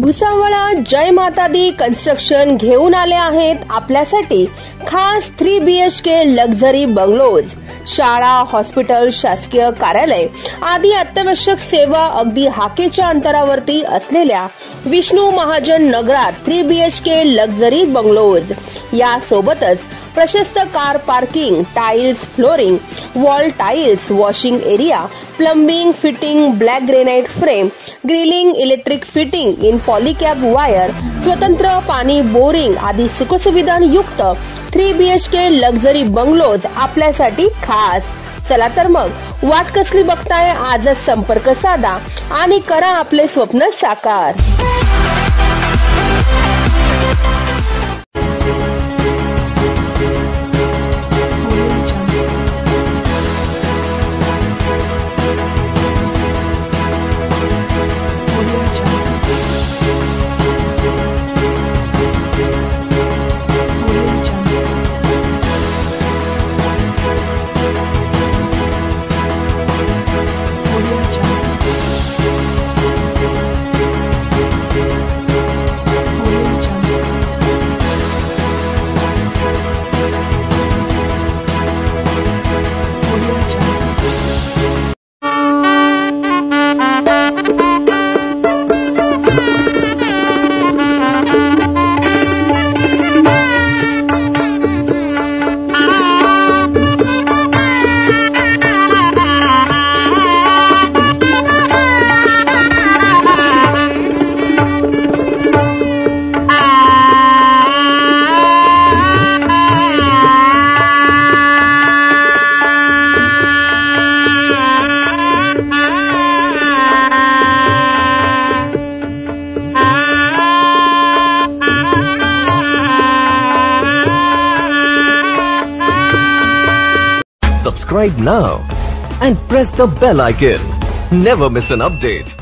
भुसावळा जय माता दी कन्स्ट्रक्शन घेऊन आले आहेत आपल्यासाठी खास 3 BHK लक्झरी बंगलोज। शाळा, हॉस्पिटल, शासकीय कार्यालय आदी अत्यावश्यक सेवा अगदी हाकेच्या अंतरावरती असलेल्या विष्णू महाजन नगरात 3 BHK लक्झरी बंगलोज। या सोबतच प्रशस्त car parking, tiles flooring, wall tiles, washing area, plumbing, fitting, black granite frame, grilling, electric fitting in Polycab wire, स्वतंत्र पाणी बोरिंग आदी सुखसुविधांयुक्त 3 BHK लक्झरी बंगलोज आपल्यासाठी खास। चला तर मग वाट कसली बघताय, आजच संपर्क साधा आणि करा आपले स्वप्न साकार। Subscribe now and press the bell icon. Never miss an update.